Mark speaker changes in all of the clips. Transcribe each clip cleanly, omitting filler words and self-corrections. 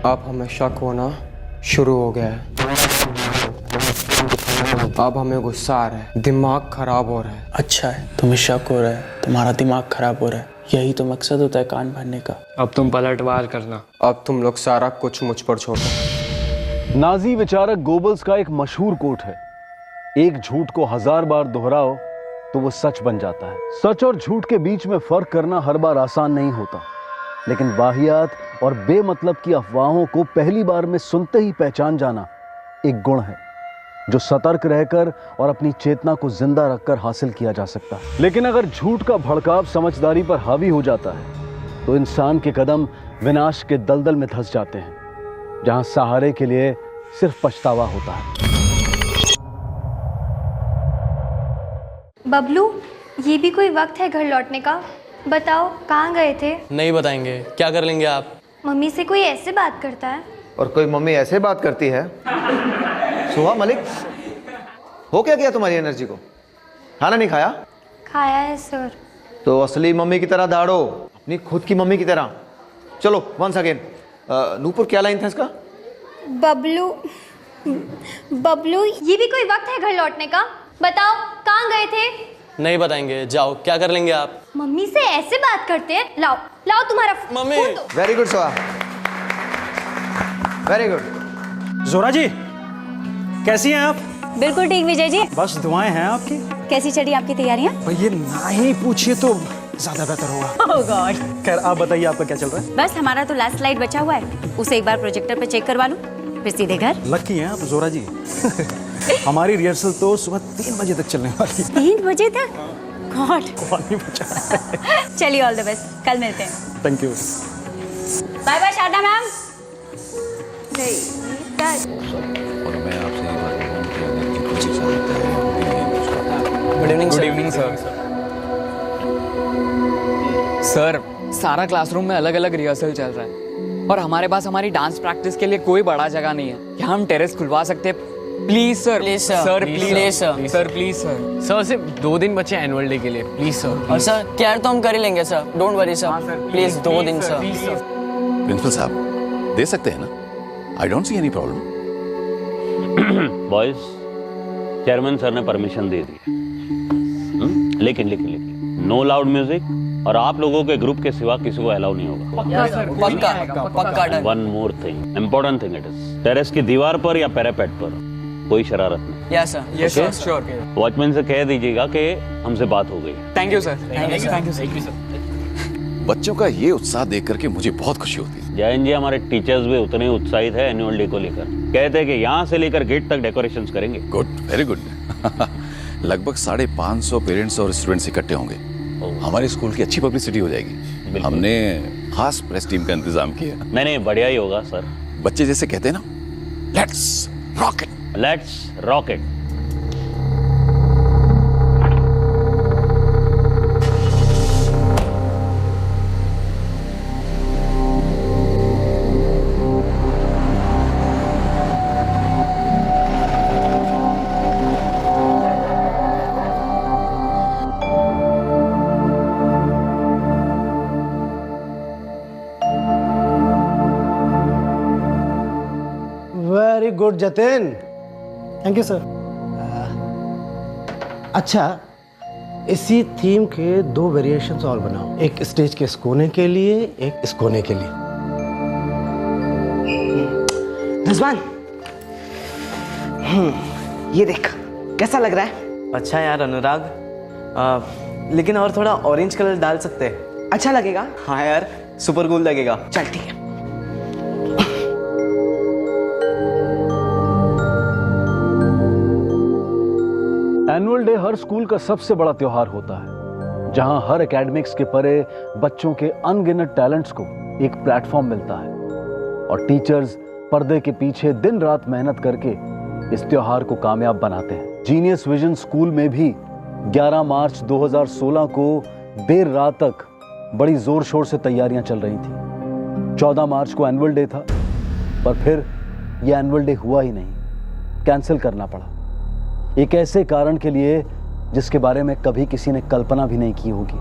Speaker 1: अब हमें शक होना शुरू हो गया है। अब हमें गुस्सा आ रहा है, दिमाग खराब हो रहा है।
Speaker 2: अच्छा है, तुम्हें शक हो रहा है, तुम्हारा दिमाग खराब हो रहा है, यही तो मकसद होता है कान भरने का।
Speaker 1: अब तुम पलटवार करना, अब तुम लोग सारा कुछ मुझ पर छोड़ो।
Speaker 3: नाजी विचारक गोबल्स का एक मशहूर कोट है, एक झूठ को 1000 बार दोहराओ तो वो सच बन जाता है। सच और झूठ के बीच में फर्क करना हर बार आसान नहीं होता, लेकिन वाहियात और बेमतलब की अफवाहों को पहली बार में सुनते ही पहचान जाना एक गुण है जो सतर्क रहकर और अपनी चेतना को जिंदा रखकर हासिल किया जा सकता है। लेकिन अगर झूठ का भड़काव समझदारी पर हावी हो जाता है तो इंसान के कदम विनाश के दलदल में धंस जाते हैं, जहां सहारे के लिए सिर्फ पछतावा होता है।
Speaker 4: बबलू, ये भी कोई वक्त है घर लौटने का? बताओ कहाँ गए थे?
Speaker 2: नहीं बताएंगे, क्या कर लेंगे आप?
Speaker 4: मम्मी से कोई ऐसे बात करता है?
Speaker 5: और कोई मम्मी ऐसे बात करती है? सुहा मलिक, हो क्या तुम्हारी एनर्जी को? खाना नहीं खाया?
Speaker 4: खाया है सर।
Speaker 5: तो असली मम्मी की तरह दाड़ो, अपनी खुद की मम्मी की तरह। चलो वंस अगेन। नूपुर, क्या लाइन था इसका?
Speaker 4: बबलू, बबलू, ये भी कोई वक्त है घर लौटने का? बताओ कहाँ गए थे?
Speaker 2: नहीं बताएंगे, जाओ, क्या कर लेंगे आप?
Speaker 4: मम्मी से ऐसे बात करते हैं? लाओ लाओ तुम्हारा
Speaker 2: मम्मी।
Speaker 4: फोन दो।
Speaker 5: Very good Suha, very good.
Speaker 6: Zora ji, कैसी हैं आप?
Speaker 7: बिल्कुल ठीक विजय जी।
Speaker 6: बस दुआएं हैं आपकी।
Speaker 7: कैसी चली आपकी तैयारियां?
Speaker 6: ये ना ही पूछिए तो ज्यादा बेहतर होगा।
Speaker 7: ओह गॉड।
Speaker 6: खैर आप बताइए, आपका क्या चल रहा है?
Speaker 7: बस हमारा तो लास्ट स्लाइड बचा हुआ है, उसे एक बार प्रोजेक्टर पे चेक करवा लूं, फिर सीधे घर।
Speaker 6: लकी हैं आप जोरा जी। हमारी रिहर्सल तो सुबह 3 बजे तक चलने वाली है।
Speaker 7: 3 बजे तक? गॉड।
Speaker 6: कौन नहीं बचा।
Speaker 7: चलिए, ऑल द बेस्ट, कल मिलते हैं।
Speaker 6: Thank you.
Speaker 7: Bye bye Sharda ma'am.
Speaker 2: Good evening sir.
Speaker 8: Sir, सारा क्लासरूम में अलग अलग रिहर्सल चल रहा है और हमारे पास हमारी डांस प्रैक्टिस के लिए कोई बड़ा जगह नहीं है। क्या हम टेरेस खुलवा सकते हैं? Please sir.
Speaker 2: Please sir.
Speaker 8: Sir
Speaker 2: please
Speaker 8: please
Speaker 2: sir.
Speaker 8: Sir please sir.
Speaker 2: Sir सिर्फ 2 दिन बचे एनुअल डे के लिए, प्लीज सर। और सर केयर तो हम कर ही लेंगे sir, don't worry sir. Please 2 दिन सर।
Speaker 9: प्रिंसिपल साहब दे सकते हैं ना? I don't see any problem.
Speaker 10: Boys, chairman sir ने परमिशन दे दी, लेकिन नो लाउड म्यूजिक और आप लोगों के ग्रुप के सिवा किसी को अलाउ नहीं होगा।
Speaker 2: पक्का।
Speaker 10: One more thing, important thing it is, terrace की दीवार पर या पैरापेट पर कोई शरारत नहीं।
Speaker 2: Yes sir.
Speaker 8: Yes sir, sure.
Speaker 10: Watchman से कह दीजिएगा कि हमसे बात हो गई।
Speaker 8: Thank you sir. Thank you sir.
Speaker 9: बच्चों का ये उत्साह देख करके मुझे बहुत खुशी होती है।
Speaker 10: जयन जी, हमारे टीचर्स भी उतने ही उत्साहित है एनुअल डे को लेकर। कहते हैं कि यहाँ से लेकर गेट तक डेकोरेशंस करेंगे।
Speaker 9: Good, very good. लगभग 550 पेरेंट्स और स्टूडेंट्स इकट्ठे होंगे। हमारे स्कूल की अच्छी पब्लिसिटी हो जाएगी। हमने खास प्रेस टीम का इंतजाम किया।
Speaker 10: नहीं, बढ़िया ही होगा सर।
Speaker 9: बच्चे जैसे कहते हैं ना, let's rock it.
Speaker 10: Let's rock it.
Speaker 11: Very good Jatin.
Speaker 6: Thank you sir.
Speaker 11: अच्छा, इसी थीम के 2 वेरिएशंस और बनाओ, एक स्टेज के इस कोने के लिए, एक इस कोने के लिए।
Speaker 12: रिजवान, ये देख कैसा लग रहा है?
Speaker 2: अच्छा यार अनुराग, लेकिन और थोड़ा ऑरेंज कलर डाल सकते हैं।
Speaker 12: अच्छा लगेगा?
Speaker 2: हाँ यार, सुपर कूल लगेगा।
Speaker 12: चल ठीक है।
Speaker 3: एनुअल डे हर स्कूल का सबसे बड़ा त्योहार होता है, जहां हर एकेडमिक्स के परे बच्चों के अनगिनत टैलेंट्स को एक प्लेटफॉर्म मिलता है और टीचर्स पर्दे के पीछे दिन रात मेहनत करके इस त्योहार को कामयाब बनाते हैं। जीनियस विजन स्कूल में भी 11 मार्च 2016 को देर रात तक बड़ी जोर शोर से तैयारियां चल रही थी। 14 मार्च को एनुअल डे था, पर फिर यह एनुअल डे हुआ ही नहीं, कैंसिल करना पड़ा, एक ऐसे कारण के लिए जिसके बारे में कभी किसी ने कल्पना भी नहीं की होगी।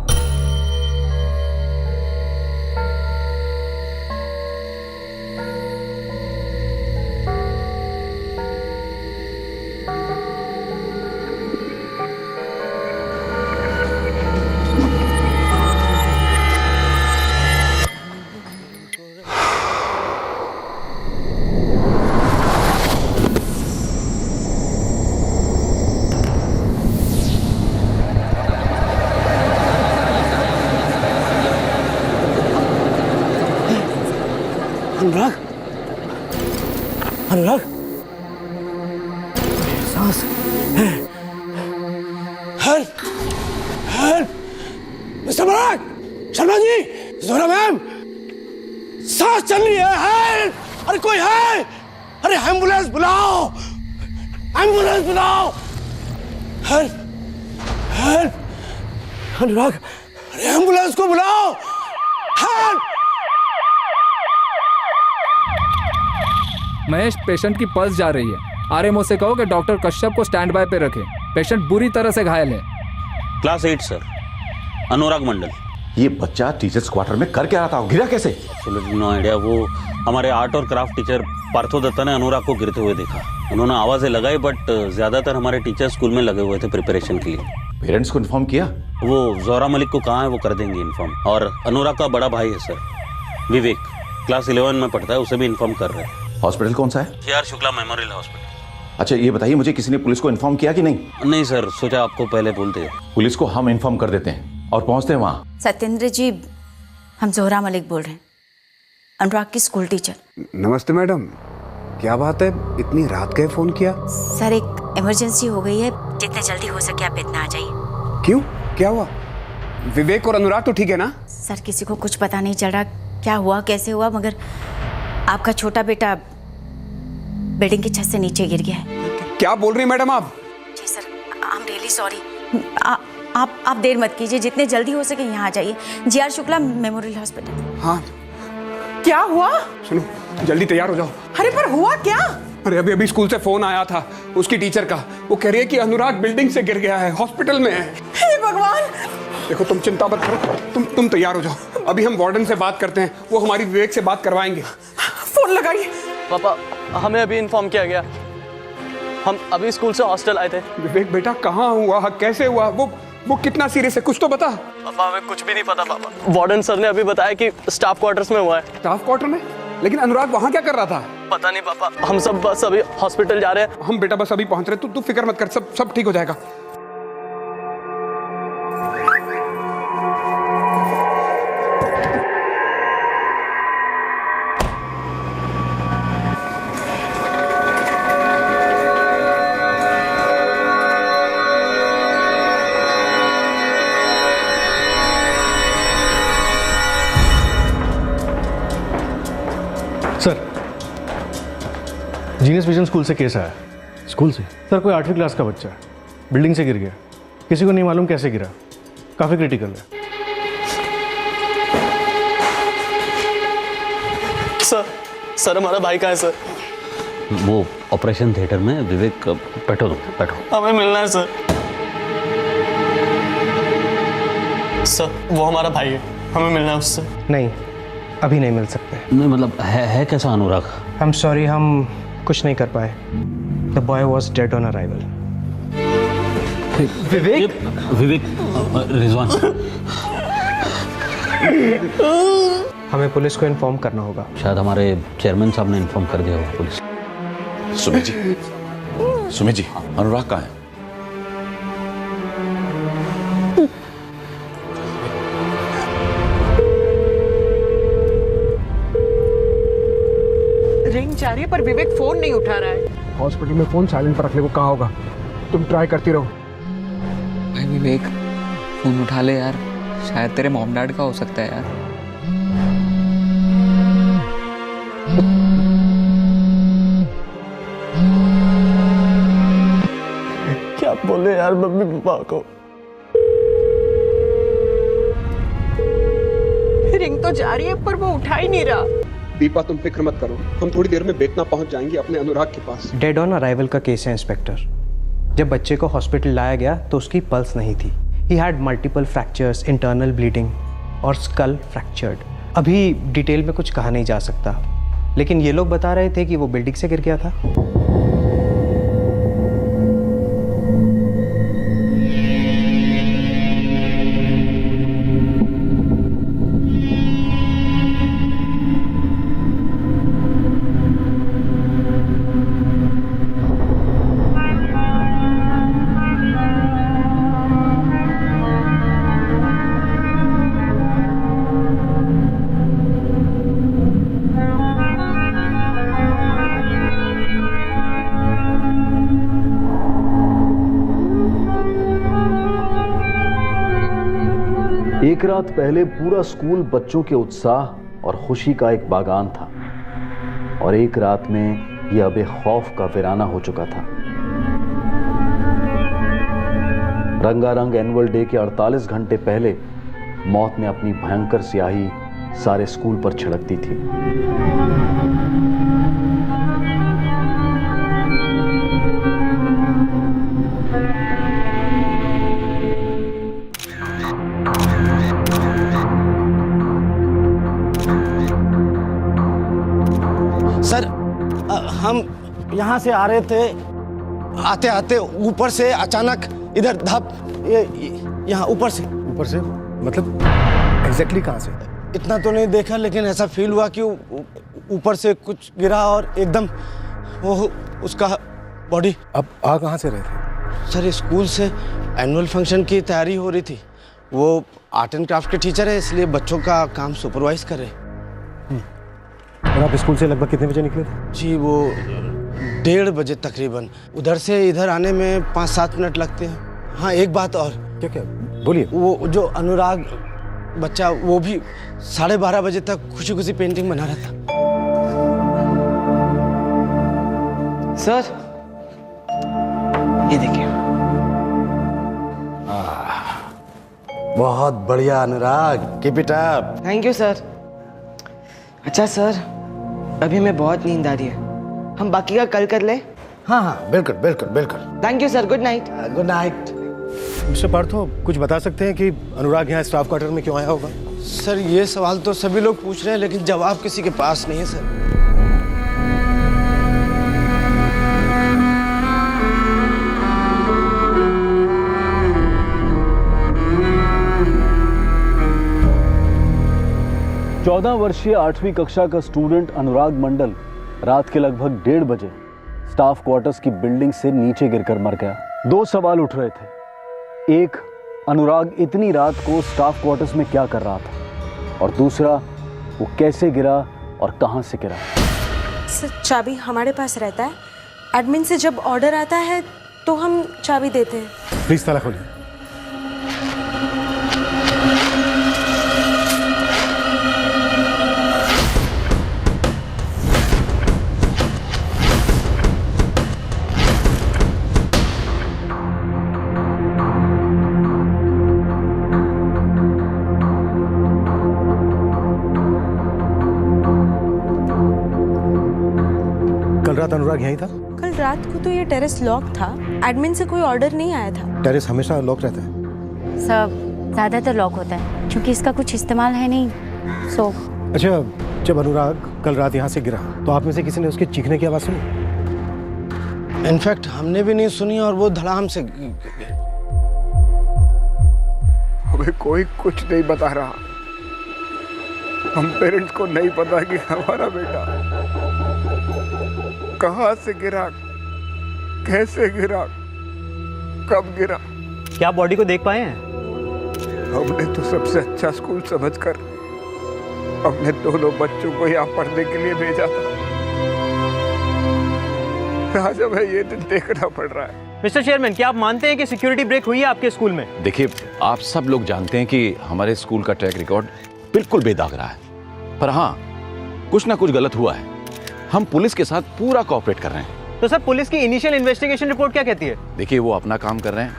Speaker 11: अनुराग, अनुराग, सांस। हेल्प, हेल्प, मिस्टर अनुराग, शर्मा जी, जोरा मैम, सांस चल रही है। हेल्प, अरे कोई है? अरे एम्बुलेंस बुलाओ, एम्बुलेंस बुलाओ। हेल्प, हेल्प, अनुराग, अरे एम्बुलेंस को बुलाओ। हेल्प।
Speaker 13: महेश, पेशेंट की पल्स जा रही है। आरएमओ से कहो कि डॉक्टर कश्यप को स्टैंड बाय पे रखे। पेशेंट बुरी तरह से घायल है।
Speaker 10: क्लास 8 सर, अनुराग मंडल।
Speaker 9: ये बच्चा टीचर्स क्वार्टर में कर क्या रहा था? गिरा कैसे?
Speaker 10: No idea. वो हमारे आर्ट और क्राफ्ट टीचर पार्थो दत्ता ने अनुराग को गिरते हुए देखा। उन्होंने आवाजें लगाई, बट ज्यादातर हमारे टीचर स्कूल में लगे हुए थे प्रिपरेशन के लिए।
Speaker 9: पेरेंट्स को इन्फॉर्म किया? वो
Speaker 10: जोरा मलिक को कहाँ है, वो कर देंगे इन्फॉर्म। और अनुराग का बड़ा भाई है सर, विवेक, क्लास 11 में पढ़ता है, उसे भी इन्फॉर्म कर रहे हैं।
Speaker 9: हॉस्पिटल कौन सा है?
Speaker 10: KR Shukla memorial hospital.
Speaker 9: अच्छा ये बताइए मुझे, किसी ने पुलिस को इन्फॉर्म किया कि नहीं?
Speaker 10: नहीं सर, सोचा आपको पहले बोलते।
Speaker 9: पुलिस को हम इन्फॉर्म कर देते हैं और पहुंचते हैं वहाँ।
Speaker 7: सत्येंद्र जी, हम जोहरा मलिक बोल रहे हैं, अनुराग की स्कूल टीचर।
Speaker 6: नमस्ते मैडम, क्या बात है, इतनी रात गए फोन किया?
Speaker 7: सर, एक इमरजेंसी हो गई है, जितने जल्दी हो सके आप इतना आ जाइए।
Speaker 6: क्यों, क्या हुआ? विवेक और अनुराग तो ठीक है ना?
Speaker 7: सर, किसी को कुछ पता नहीं चल रहा क्या हुआ, कैसे हुआ, मगर आपका छोटा बेटा बिल्डिंग की छत से नीचे गिर गया है।
Speaker 6: क्या बोल रही मैडम आप?
Speaker 7: जी sir, I am really sorry. आप देर मत कीजिए, जितने जल्दी हो सके यहाँ आ जाइए, JR शुक्ला मेमोरियल हॉस्पिटल।
Speaker 6: हाँ।
Speaker 14: क्या हुआ?
Speaker 6: सुनो, जल्दी तैयार हो जाओ।
Speaker 14: अरे पर हुआ क्या?
Speaker 6: अरे अभी स्कूल से फोन आया था उसकी टीचर का, वो कह रही है कि अनुराग बिल्डिंग से गिर गया है, हॉस्पिटल में है।
Speaker 14: हे भगवान!
Speaker 6: देखो तुम चिंता मत करो, तुम तैयार हो जाओ। अभी हम वार्डन से बात करते हैं, वो हमारी विवेक से बात करवाएंगे।
Speaker 14: फोन लगाइए।
Speaker 2: पापा, हमें अभी इन्फॉर्म किया गया, हम अभी स्कूल से हॉस्टल आए थे।
Speaker 6: विवेक बेटा, कहाँ हुआ, कैसे हुआ, वो कितना सीरियस है, कुछ तो बता।
Speaker 2: पापा, हमें कुछ भी नहीं पता पापा। वार्डन सर ने अभी बताया कि स्टाफ क्वार्टर्स में हुआ है।
Speaker 6: स्टाफ क्वार्टर में? लेकिन अनुराग वहाँ क्या कर रहा था?
Speaker 2: पता नहीं पापा, हम सब बस अभी हॉस्पिटल जा रहे हैं।
Speaker 6: हम बेटा बस अभी पहुँच रहे, तू फिक्र मत कर, सब ठीक हो जाएगा।
Speaker 15: सर, जीनियस विजन स्कूल से केस आया।
Speaker 3: स्कूल से?
Speaker 15: सर, कोई 8वीं क्लास का बच्चा बिल्डिंग से गिर गया, किसी को नहीं मालूम कैसे गिरा, काफ़ी क्रिटिकल है।
Speaker 2: सर हमारा भाई कहाँ है सर?
Speaker 10: वो ऑपरेशन थिएटर में। विवेक बैठो,
Speaker 2: हमें मिलना है सर। सर, वो हमारा भाई है, हमें मिलना है उससे।
Speaker 11: नहीं, अभी नहीं मिल सकते।
Speaker 10: नहीं मतलब है कैसा अनुराग?
Speaker 11: आई एम सॉरी, हम कुछ नहीं कर पाए। The boy was dead on arrival.
Speaker 10: Vivek, Rizwan,
Speaker 11: हमें पुलिस को इन्फॉर्म करना होगा।
Speaker 10: शायद हमारे चेयरमैन साहब ने इन्फॉर्म कर दिया होगा पुलिस।
Speaker 9: सुमित जी, अनुराग कहाँ है?
Speaker 14: रिंग जा रही है पर विवेक फोन नहीं उठा रहा है।
Speaker 6: हॉस्पिटल में फोन साइलेंट पर रखने को कहा होगा, तुम ट्राई करती रहो।
Speaker 8: भाई विवेक, फोन उठा ले यार, शायद तेरे मॉम डैड का हो सकता है यार।
Speaker 2: क्या बोले यार मम्मी पापा को?
Speaker 14: रिंग तो जा रही है पर वो उठा ही नहीं रहा।
Speaker 6: दीपा, तुम फिक्र मत करो, हम थोड़ी देर में बेतना पहुंच जाएंगे अपने अनुराग के पास।
Speaker 11: डेड ऑन अराइवल का केस है इंस्पेक्टर। जब बच्चे को हॉस्पिटल लाया गया तो उसकी पल्स नहीं थी। He had multiple fractures, internal bleeding और स्कल फ्रैक्चर्ड। अभी डिटेल में कुछ कहा नहीं जा सकता, लेकिन ये लोग बता रहे थे कि वो बिल्डिंग से गिर गया था।
Speaker 3: एक रात पहले पूरा स्कूल बच्चों के उत्साह और खुशी का एक बागान था, और एक रात में यह अब एक खौफ का वीराना हो चुका था। रंगारंग एनुअल डे के 48 घंटे पहले मौत ने अपनी भयंकर स्याही सारे स्कूल पर छिड़कती थी।
Speaker 16: सर, हम यहाँ से आ रहे थे, आते आते ऊपर से अचानक इधर धप, यहाँ ऊपर से
Speaker 15: मतलब एग्जैक्टली कहाँ से?
Speaker 16: इतना तो नहीं देखा, लेकिन ऐसा फील हुआ कि ऊपर से कुछ गिरा और एकदम वो उसका बॉडी।
Speaker 15: अब आ कहाँ से रहे थे?
Speaker 16: सर, स्कूल से एनुअल फंक्शन की तैयारी हो रही थी। वो आर्ट एंड क्राफ्ट के टीचर है, इसलिए बच्चों का काम सुपरवाइज कर रहे।
Speaker 15: और आप स्कूल से लगभग कितने बजे निकले थे?
Speaker 16: जी, वो 1:30 बजे तकरीबन। उधर से इधर आने में 5-7 मिनट लगते हैं। हाँ, एक बात और।
Speaker 15: क्या बोलिए।
Speaker 16: वो जो अनुराग बच्चा, वो भी 12:30 बजे तक खुशी खुशी पेंटिंग बना रहा था।
Speaker 2: सर, ये देखिए।
Speaker 16: बहुत बढ़िया Anurag, keep it up.
Speaker 2: Thank you sir. अच्छा सर, अभी हमें बहुत नींद आ रही है, हम बाकी का कल कर ले?
Speaker 16: हाँ हाँ, बिल्कुल बिल्कुल बिल्कुल।
Speaker 2: Thank you sir, good night.
Speaker 16: Good night.
Speaker 15: Mister Partho, कुछ बता सकते हैं कि अनुराग यहाँ स्टाफ क्वार्टर में क्यों आया होगा?
Speaker 16: सर, ये सवाल तो सभी लोग पूछ रहे हैं, लेकिन जवाब किसी के पास नहीं है सर।
Speaker 3: चौदह वर्षीय 8वीं कक्षा का स्टूडेंट अनुराग मंडल रात के लगभग 1:30 बजे स्टाफ क्वार्टर्स की बिल्डिंग से नीचे गिरकर मर गया। 2 सवाल उठ रहे थे। एक, अनुराग इतनी रात को स्टाफ क्वार्टर्स में क्या कर रहा था, और दूसरा, वो कैसे गिरा और कहां से गिरा।
Speaker 17: सर, चाबी हमारे पास रहता है। एडमिन से जब ऑर्डर आता है तो हम चाबी देते हैं।
Speaker 15: प्लीज ताला खोलिए। कल रात अनुराग यहीं था?
Speaker 17: कल रात को तो ये टेरेस लॉक था, एडमिन से कोई ऑर्डर नहीं आया था।
Speaker 15: टेरेस हमेशा लॉक रहता है?
Speaker 7: सब ज़्यादातर लॉक होता है, क्योंकि इसका कुछ इस्तेमाल है नहीं, सो।
Speaker 15: अच्छा, जब अनुराग कल रात यहाँ से गिरा तो आप में से किसी ने उसके चीखने की आवाज़ सुनी?
Speaker 16: इनफैक्ट हमने भी नहीं सुनी, और वो धड़ाम से।
Speaker 6: हमें कोई कुछ नहीं बता रहा। हम पेरेंट्स को नहीं पता कि हमारा बेटा कहाँ से गिरा, कैसे गिरा, कब गिरा।
Speaker 11: क्या आप बॉडी को देख पाए हैं?
Speaker 6: हमने तो सबसे अच्छा स्कूल समझकर अपने दोनों बच्चों को यहाँ पढ़ने के लिए भेजा था। आज हमें ये दिन देखना पड़ रहा है।
Speaker 11: मिस्टर चेयरमैन, क्या आप मानते हैं कि सिक्योरिटी ब्रेक हुई है आपके स्कूल में?
Speaker 9: देखिए, आप सब लोग जानते हैं कि हमारे स्कूल का ट्रैक रिकॉर्ड बिल्कुल बेदाग रहा है, पर हाँ, कुछ ना कुछ गलत हुआ है। हम पुलिस के साथ पूरा कोऑपरेट कर रहे हैं।
Speaker 11: तो सर, पुलिस की इनिशियल इन्वेस्टिगेशन रिपोर्ट क्या कहती है?
Speaker 9: देखिए, वो अपना काम कर रहे हैं,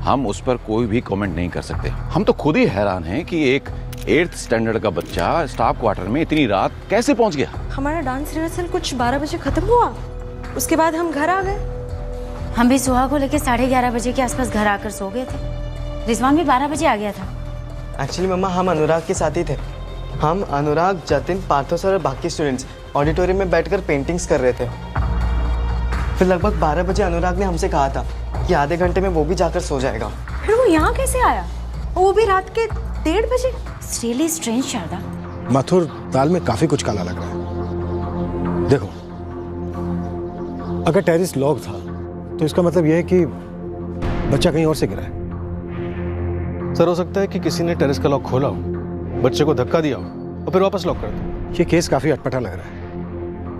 Speaker 9: हम उस पर कोई भी कमेंट नहीं कर सकते। हम तो खुद ही हैरान हैं कि एक 8th स्टैंडर्ड का बच्चा स्टाफ क्वार्टर में इतनी रात कैसे पहुंच गया।
Speaker 17: हमारा डांस रिहर्सल कुछ 12 बजे खत्म हुआ, उसके बाद हम घर आ गए।
Speaker 7: हम भी सुहा को लेकर 11:30 बजे के आसपास घर आकर सो गए थे। रिजवान भी 12 बजे आ गया था।
Speaker 2: एक्चुअली मम्मा, हम अनुराग के साथ ही थे। हम, अनुराग, जतिन, पार्थो सर और बाकी स्टूडेंट्स ऑडिटोरियम में बैठकर पेंटिंग्स कर रहे थे। फिर लगभग 12 बजे अनुराग ने हमसे कहा था कि आधे घंटे में वो भी जाकर सो जाएगा।
Speaker 17: फिर वो यहाँ कैसे आया, वो भी रात के 1:30 बजे?
Speaker 7: Really strange Sharda.
Speaker 15: मथुर, दाल में काफी कुछ काला लग रहा है। देखो, अगर टेरेस लॉक था तो इसका मतलब यह है कि बच्चा कहीं और से गिरा है। सर, हो सकता है कि किसी ने टेरेस का लॉक खोला हो, बच्चे को धक्का दिया हो और फिर वापस लॉक कर दिया। ये केस काफी अटपटा लग रहा है।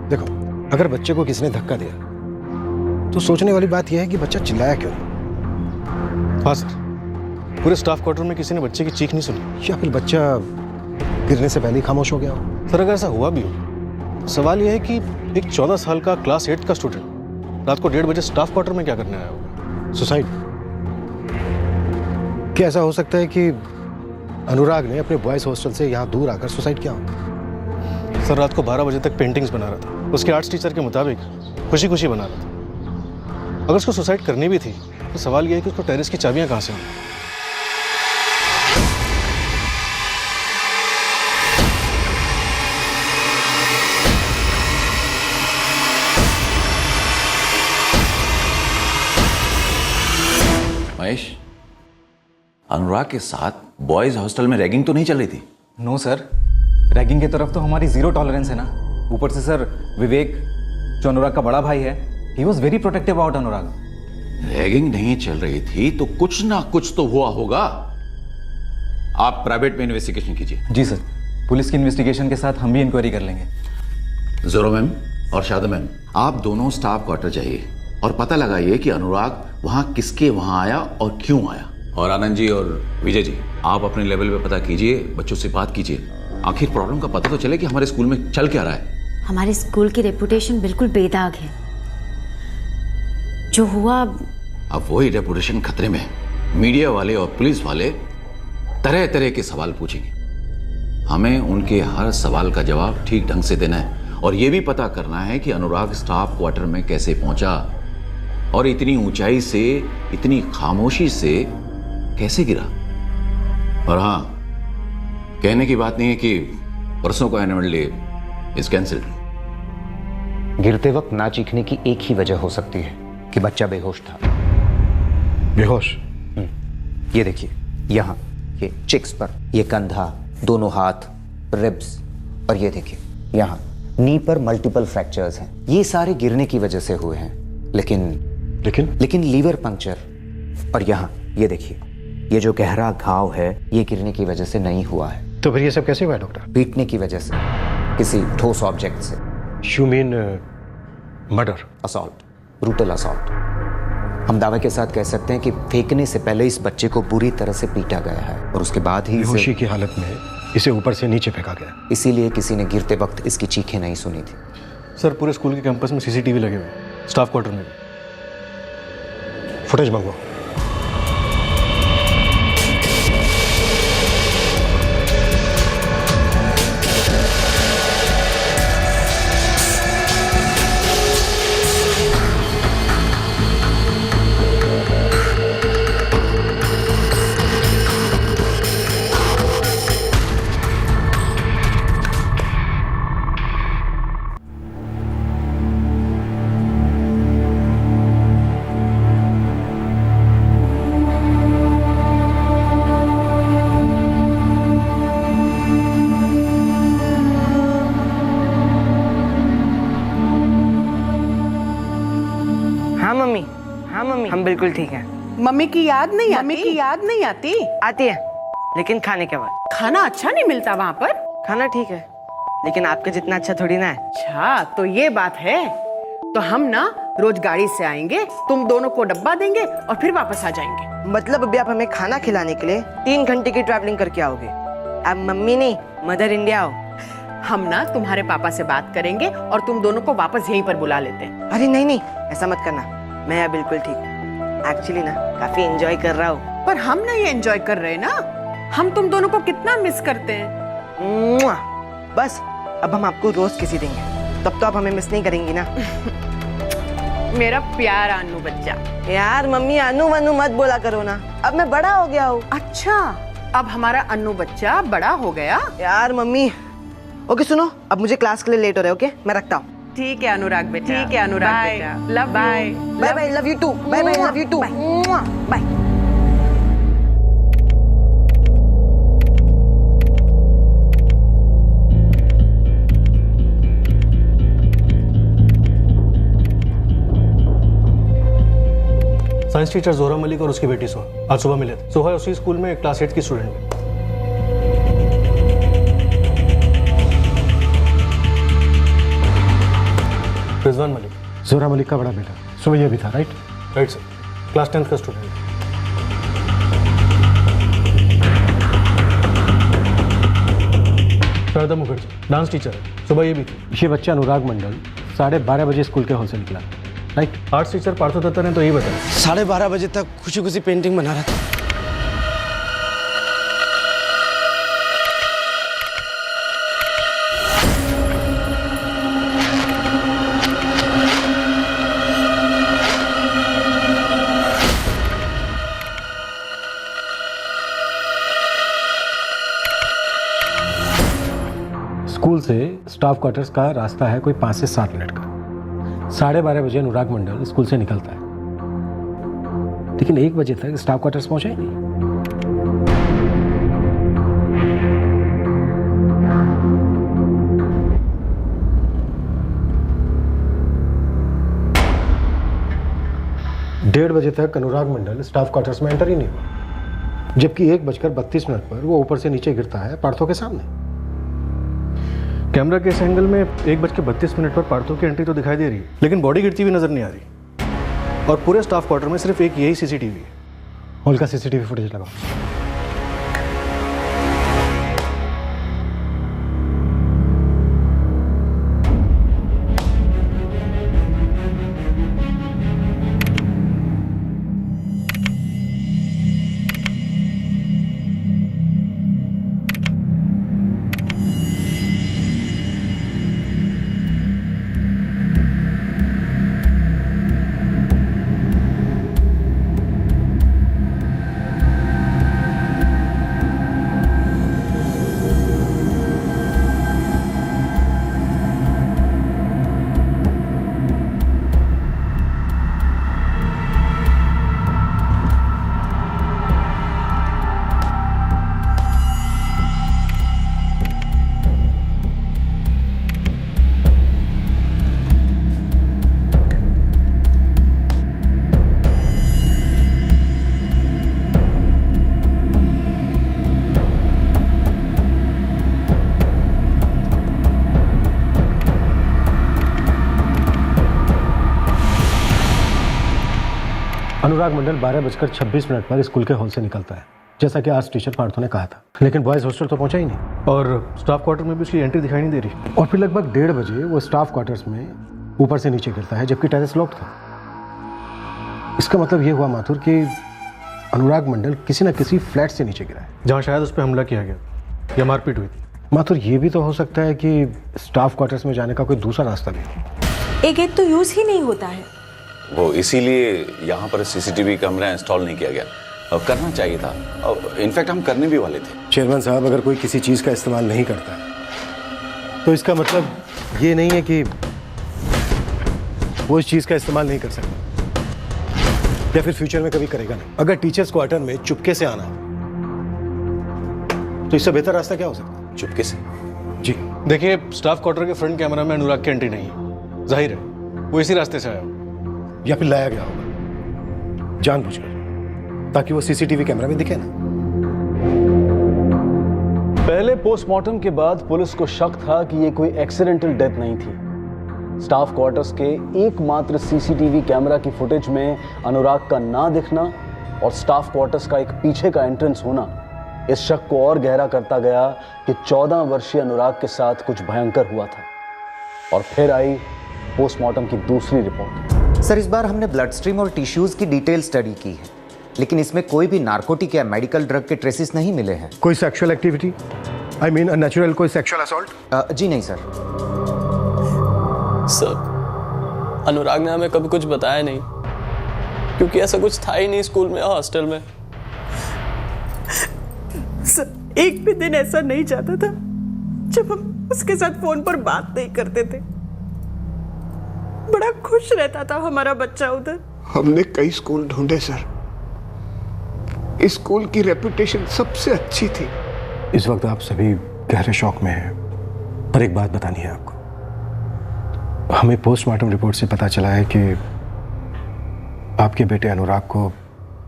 Speaker 15: देखो, अगर बच्चे को किसी ने धक्का दिया तो सोचने वाली बात यह है कि बच्चा चिल्लाया क्यों। हाँ सर, पूरे स्टाफ क्वार्टर में किसी ने बच्चे की चीख नहीं सुनी, या फिर बच्चा गिरने से पहले ही खामोश हो गया हो। सर अगर ऐसा हुआ भी हो तो सवाल यह है कि एक 14 साल का क्लास 8 का स्टूडेंट रात को 1:30 बजे स्टाफ क्वार्टर में क्या करने आया होगा?
Speaker 11: सुसाइड? क्या ऐसा हो सकता है कि अनुराग ने अपने बॉयज हॉस्टल से यहाँ दूर आकर सुसाइड किया हो?
Speaker 15: सर रात को 12 बजे तक पेंटिंग्स बना रहा था। उसके आर्ट्स टीचर के मुताबिक खुशी खुशी बना रहा था। अगर उसको सुसाइड करनी भी थी तो सवाल यह है कि उसको टेरेस की चाबियां कहाँ से होंगी?
Speaker 9: महेश, अनुराग के साथ बॉयज हॉस्टल में रैगिंग तो नहीं चल रही थी?
Speaker 18: नो सर, रैगिंग की तरफ तो हमारी जीरो टॉलरेंस है ना। ऊपर से सर विवेक जो अनुराग का बड़ा भाई है, he was very protective about Anurag.
Speaker 9: Ragging नहीं चल रही थी तो कुछ ना कुछ तो हुआ होगा। आप प्राइवेट में इन्वेस्टिगेशन कीजिए।
Speaker 18: जी सर, पुलिस की इन्वेस्टिगेशन के साथ हम भी इंक्वायरी कर लेंगे।
Speaker 9: जोरो मैम और शादा मैम, आप दोनों स्टाफ क्वार्टर जाइए और पता लगाइए कि अनुराग वहां किसके वहां आया और क्यों आया। और आनंद जी और विजय जी, आप अपने लेवल पे पता कीजिए, बच्चों से बात कीजिए। आखिर प्रॉब्लम का पता तो चले कि हमारे स्कूल में चल क्या रहा है।
Speaker 7: हमारे स्कूल की रेपुटेशन बिल्कुल बेदाग है। जो हुआ,
Speaker 9: अब वही रेपुटेशन खतरे में। मीडिया वाले और पुलिस वाले तरह तरह के सवाल पूछेंगे। हमें उनके हर सवाल का जवाब ठीक ढंग से देना है और यह भी पता करना है कि अनुराग स्टाफ क्वार्टर में कैसे पहुंचा और इतनी ऊंचाई से, इतनी खामोशी से कैसे गिरा। और हाँ, कहने की बात नहीं है कि परसों का एनुअल डे इज कैंसिल्ड।
Speaker 19: गिरते वक्त ना चीखने की एक ही वजह हो सकती है कि बच्चा बेहोश था।
Speaker 11: बेहोश?
Speaker 19: ये देखिए, यहाँ ये चिक्स पर, ये कंधा, दोनों हाथ, रिब्स, और ये देखिए यहाँ नी पर मल्टीपल फ्रैक्चर्स हैं। ये सारे गिरने की वजह से हुए हैं। लेकिन लीवर पंक्चर। और यहाँ ये देखिए, ये जो गहरा घाव है ये गिरने की वजह से नहीं हुआ है।
Speaker 11: तो फिर ये सब कैसे हुआ डॉक्टर?
Speaker 19: पीटने की वजह से, किसी ठोस ऑब्जेक्ट से।
Speaker 11: You mean murder?
Speaker 19: Assault, brutal assault. हम दावे के साथ कह सकते हैं कि फेंकने से पहले इस बच्चे को बुरी तरह से पीटा गया है और उसके बाद ही
Speaker 11: बेहोशी की हालत में इसे ऊपर से नीचे फेंका गया।
Speaker 19: इसीलिए किसी ने गिरते वक्त इसकी चीखें नहीं सुनी थी।
Speaker 15: सर पूरे स्कूल के कैंपस में सीसीटीवी लगे हुए, स्टाफ क्वार्टर में भी।
Speaker 11: फुटेज मंगवाओ।
Speaker 12: हम बिल्कुल ठीक हैं।
Speaker 14: मम्मी की याद नहीं आती?
Speaker 12: आती है, लेकिन खाने के बाद।
Speaker 14: खाना अच्छा नहीं मिलता वहाँ पर?
Speaker 12: खाना ठीक है, लेकिन आपके जितना अच्छा थोड़ी ना है।
Speaker 14: अच्छा, तो ये बात है। तो हम ना रोज गाड़ी से आएंगे, तुम दोनों को डब्बा देंगे और फिर वापस आ जाएंगे।
Speaker 12: मतलब अभी आप हमें खाना खिलाने के लिए 3 घंटे की ट्रैवलिंग करके आओगे? अब मम्मी नहीं, मदर इंडिया हो।
Speaker 14: हम ना तुम्हारे पापा से बात करेंगे और तुम दोनों को वापस यहीं पर बुला लेते हैं।
Speaker 12: अरे नहीं, ऐसा मत करना। मैं यहाँ बिल्कुल ठीक हूँ। एक्चुअली ना काफी एंजॉय कर रहा हूँ।
Speaker 14: पर हम नहीं एंजॉय कर रहे ना, हम तुम दोनों को कितना मिस करते हैं।
Speaker 12: बस अब हम आपको रोज किसी देंगे, तब तो आप हमें मिस नहीं करेंगी ना।
Speaker 14: मेरा प्यारा अनु बच्चा।
Speaker 12: यार मम्मी अनु वनु मत बोला करो ना, अब मैं बड़ा हो गया हूँ।
Speaker 14: अच्छा, अब हमारा अनु बच्चा बड़ा हो गया?
Speaker 12: यार मम्मी। ओके सुनो, अब मुझे क्लास के लिए लेट हो रहा है। ओके मैं रखता हूँ।
Speaker 14: ठीक है अनुराग बेटा, ठीक है अनुराग बेटा। Love
Speaker 12: bye bye, love you too. Bye bye, love you too. Bye.
Speaker 15: Science teacher Zohra Malik और उसकी बेटी सोहा आज सुबह मिले थे। सोहा उसी स्कूल में क्लास 8 की स्टूडेंट है। रिजवान मलिक,
Speaker 11: जोहरा मलिक का बड़ा बेटा। सुबह ये भी था, right?
Speaker 15: Right sir, class 10th का student. Sharda Mukherjee, dance teacher है, सुबह ये भी थी। ये बच्चा अनुराग मंडल 12:30 बजे स्कूल के हॉल से निकला, right? Arts teacher Partho Dutta ने तो यही बताया।
Speaker 16: 12:30 बजे तक खुशी खुशी पेंटिंग बना रहा था।
Speaker 15: स्कूल से स्टाफ क्वार्टर्स का रास्ता है कोई 5 से 7 मिनट का। 12:30 बजे अनुराग मंडल स्कूल से निकलता है, लेकिन 1 बजे तक स्टाफ क्वार्टर्स पहुंचा ही नहीं। डेढ़ बजे तक अनुराग मंडल स्टाफ क्वार्टर्स में एंटर ही नहीं हुआ, जबकि 1:32 पर वो ऊपर से नीचे गिरता है पार्थो के सामने। कैमरा के इस एंगल में 1:32 पर पार्थो की एंट्री तो दिखाई दे रही है, लेकिन बॉडी गिरती हुई नजर नहीं आ रही। और पूरे स्टाफ क्वार्टर में सिर्फ एक यही सीसीटीवी है। हॉल का सीसीटीवी फुटेज लगाओ। अनुराग मंडल 12:26 पर स्कूल के हॉल से निकलता है, जैसा कि आर्ट्स टीचर पार्थो ने कहा था, लेकिन बॉयज हॉस्टल तो पहुंचा ही नहीं और स्टाफ क्वार्टर में भी उसकी एंट्री दिखाई नहीं दे रही। और फिर लगभग 1:30 बजे वो स्टाफ क्वार्टर्स में ऊपर से नीचे गिरता है, जबकि टेरेस लॉक्ड था। इसका मतलब ये हुआ माथुर कि अनुराग मंडल किसी न किसी फ्लैट से नीचे गिरा है, जहाँ शायद उस पर हमला किया गया या मारपीट हुई थी। माथुर ये भी तो हो सकता है कि स्टाफ क्वार्टर्स में जाने का कोई दूसरा रास्ता भी हो।
Speaker 17: एक गेट तो यूज ही नहीं होता है।
Speaker 9: वो इसीलिए यहाँ पर सीसीटीवी कैमरा इंस्टॉल नहीं किया गया। करना चाहिए था, इनफैक्ट हम करने भी वाले थे।
Speaker 15: चेयरमैन साहब, अगर कोई किसी चीज़ का इस्तेमाल नहीं करता है तो इसका मतलब ये नहीं है कि वो इस चीज़ का इस्तेमाल नहीं कर सकता या फिर फ्यूचर में कभी करेगा नहीं। अगर टीचर्स क्वार्टर में चुपके से आना तो इससे बेहतर रास्ता क्या हो सकता है?
Speaker 9: चुपके से?
Speaker 15: जी देखिए, स्टाफ क्वार्टर के फ्रंट कैमरा में अनुराग की एंट्री नहीं है। जाहिर है वो इसी रास्ते से आया या फिर लाया गया होगा जानबूझकर, ताकि वो सीसीटीवी कैमरा में दिखे ना।
Speaker 3: पहले पोस्टमार्टम के बाद पुलिस को शक था कि ये कोई एक्सीडेंटल डेथ नहीं थी। स्टाफ क्वार्टर्स के एकमात्र सीसीटीवी कैमरा की फुटेज में अनुराग का ना दिखना और स्टाफ क्वार्टर्स का एक पीछे का एंट्रेंस होना इस शक को और गहरा करता गया कि 14 वर्षीय अनुराग के साथ कुछ भयंकर हुआ था। और फिर आई पोस्टमार्टम की दूसरी रिपोर्ट।
Speaker 19: सर, इस बार हमने ब्लड स्ट्रीम और टिश्यूज की डिटेल स्टडी की है, लेकिन इसमें कोई भी नार्कोटिक या मेडिकल ड्रग के ट्रेसेस नहीं मिले हैं।
Speaker 15: कोई sexual activity, I mean unnatural कोई सेक्सुअल असॉल्ट?
Speaker 19: जी नहीं सर।
Speaker 20: सर, अनुराग ने हमें कभी कुछ बताया नहीं, क्योंकि ऐसा कुछ था ही नहीं स्कूल में, हॉस्टल में।
Speaker 14: सर, एक भी दिन ऐसा नहीं जाता था जब हम उसके साथ फोन पर बात नहीं करते थे। बड़ा खुश रहता था हमारा बच्चा उधर।
Speaker 6: हमने कई स्कूल ढूंढे सर, इस स्कूल की रेपुटेशन सबसे अच्छी थी।
Speaker 15: इस वक्त आप सभी गहरे शौक में हैं, पर एक बात बतानी है आपको। हमें पोस्टमार्टम रिपोर्ट से पता चला है कि आपके बेटे अनुराग को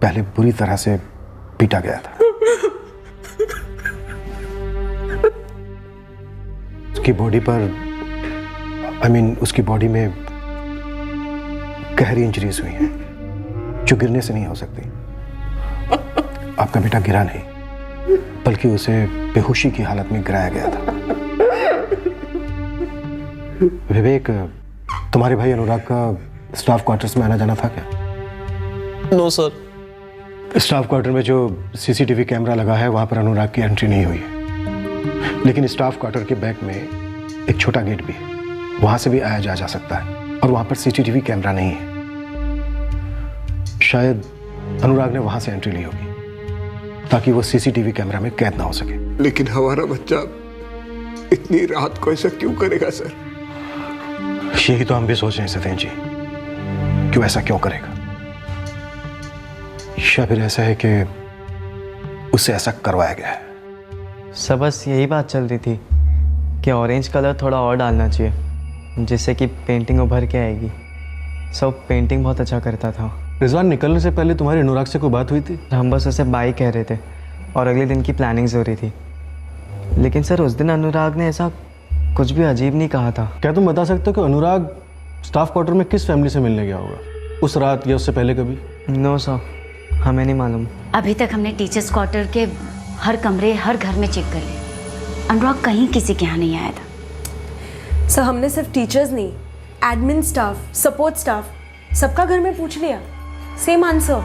Speaker 15: पहले बुरी तरह से पीटा गया था। उसकी बॉडी पर, उसकी बॉडी में गहरी इंजरीज हुई हैं जो गिरने से नहीं हो सकती। आपका बेटा गिरा नहीं, बल्कि उसे बेहोशी की हालत में गिराया गया था। विवेक, तुम्हारे भाई अनुराग का स्टाफ क्वार्टर्स में आना जाना था क्या?
Speaker 20: No sir.
Speaker 15: स्टाफ क्वार्टर में जो सीसीटीवी कैमरा लगा है वहां पर अनुराग की एंट्री नहीं हुई है, लेकिन स्टाफ क्वार्टर के बैक में एक छोटा गेट भी है, वहां से भी आया जा सकता है और वहां पर सीसीटीवी कैमरा नहीं है। शायद अनुराग ने वहां से एंट्री ली होगी ताकि वो सीसीटीवी कैमरा में कैद ना हो सके।
Speaker 6: लेकिन हमारा बच्चा इतनी रात को ऐसा क्यों करेगा सर?
Speaker 15: यही तो हम भी सोच रहे हैं सतेन जी, क्यों ऐसा क्यों करेगा? या फिर ऐसा है कि उससे ऐसा करवाया गया है?
Speaker 2: सब बस यही बात चल रही थी कि ऑरेंज कलर थोड़ा और डालना चाहिए जिससे कि पेंटिंग उभर के आएगी। सब पेंटिंग बहुत अच्छा करता था।
Speaker 15: रिजवान, निकलने से पहले तुम्हारी अनुराग से कोई बात हुई थी?
Speaker 2: हम बस उसे बाय कह रहे थे और अगले दिन की प्लानिंग्स हो रही थी, लेकिन सर उस दिन अनुराग ने ऐसा कुछ भी अजीब नहीं कहा था।
Speaker 15: क्या तुम बता सकते हो कि अनुराग स्टाफ क्वार्टर में किस फैमिली से मिलने गया होगा उस रात या उससे पहले कभी?
Speaker 2: नो सर, हमें नहीं मालूम।
Speaker 7: अभी तक हमने टीचर्स क्वार्टर के हर कमरे, हर घर में चेक कर लिया। अनुराग कहीं किसी के यहाँ नहीं आया था।
Speaker 17: सर हमने सिर्फ टीचर्स नहीं, एडमिन स्टाफ, सपोर्ट स्टाफ, सबका घर में पूछ लिया। Same answer.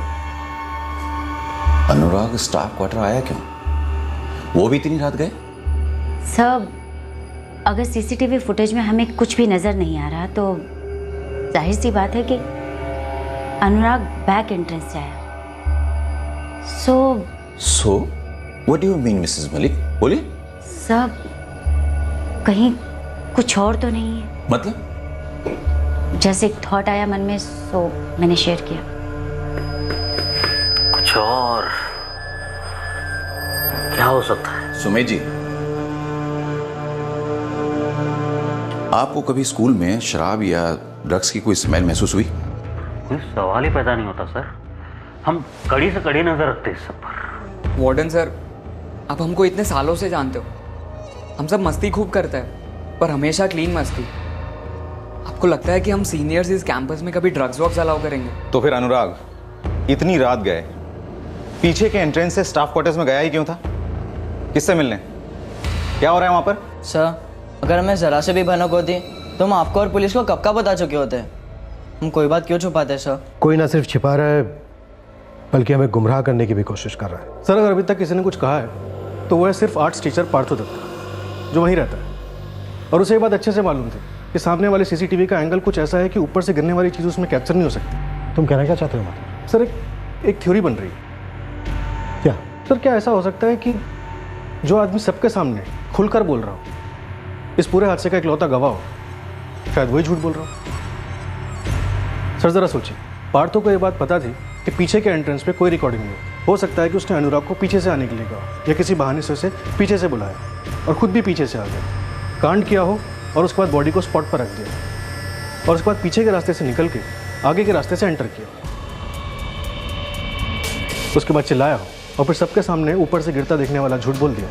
Speaker 9: Anurag staff quarter आया क्यों? वो भी इतनी रात गए?
Speaker 7: सब अगर सीसीटीवी फुटेज में हमें कुछ भी नजर नहीं आ रहा तो जाहिर सी बात है कि अनुराग बैक एंट्रेंस से आया।
Speaker 9: So, what do you mean, Mrs. Malik? बोलिए।
Speaker 7: सब कहीं कुछ और तो नहीं है?
Speaker 9: मतलब?
Speaker 7: जैसे एक थॉट आया मन में, सो मैंने शेयर किया।
Speaker 10: कुछ और क्या हो सकता है?
Speaker 9: सुमेश जी, आपको कभी स्कूल में शराब या ड्रग्स की कोई स्मेल महसूस हुई?
Speaker 10: कोई सवाल ही पैदा नहीं होता सर। हम कड़ी से कड़ी नजर रखते हैं इस सब पर।
Speaker 8: वार्डन सर, आप हमको इतने सालों से जानते हो। हम सब मस्ती खूब करते हैं, पर हमेशा क्लीन मस्ती। आपको लगता है कि हम सीनियर्स इस कैंपस में कभी ड्रग्स वॉक्स अलाउ करेंगे?
Speaker 18: तो फिर अनुराग इतनी रात गए, पीछे के एंट्रेंस से स्टाफ क्वार्टर्स में गया ही क्यों था? किससे मिलने? क्या हो रहा है वहां पर?
Speaker 12: सर, अगर हमें जरा से भी भनक होती तो हम आपको और पुलिस को कब का बता चुके होते। हम कोई बात क्यों छुपाते सर?
Speaker 15: कोई ना सिर्फ छिपा रहा है बल्कि हमें गुमराह करने की भी कोशिश कर रहा है। सर, अगर अभी तक किसी ने कुछ कहा है तो वो है सिर्फ आर्ट्स टीचर पार्थो दत्ता, जो वहीं रहता है। और उसे ये बात अच्छे से मालूम थी कि सामने वाले सीसीटीवी का एंगल कुछ ऐसा है कि ऊपर से गिरने वाली चीज़ उसमें कैप्चर नहीं हो सकती। तुम कहना क्या चाहते हो? सर, एक थ्योरी बन रही है। क्या सर, क्या ऐसा हो सकता है कि जो आदमी सबके सामने खुलकर बोल रहा हो, इस पूरे हादसे का इकलौता गवाह हो, शायद वही झूठ बोल रहा हो? सर जरा सोचिए, पार्थो को ये बात पता थी कि पीछे के एंट्रेंस पे कोई रिकॉर्डिंग नहीं हो सकता है कि उसने अनुराग को पीछे से आने के लिए कहा या किसी बहाने से उसे पीछे से बुलाया और खुद भी पीछे से आ गया, कांड किया हो और उसके बाद बॉडी को स्पॉट पर रख दिया और उसके बाद पीछे के रास्ते से निकल के आगे के रास्ते से एंटर किया, उसके बाद चिल्लाया हो और फिर सबके सामने ऊपर से गिरता देखने वाला झूठ बोल दिया।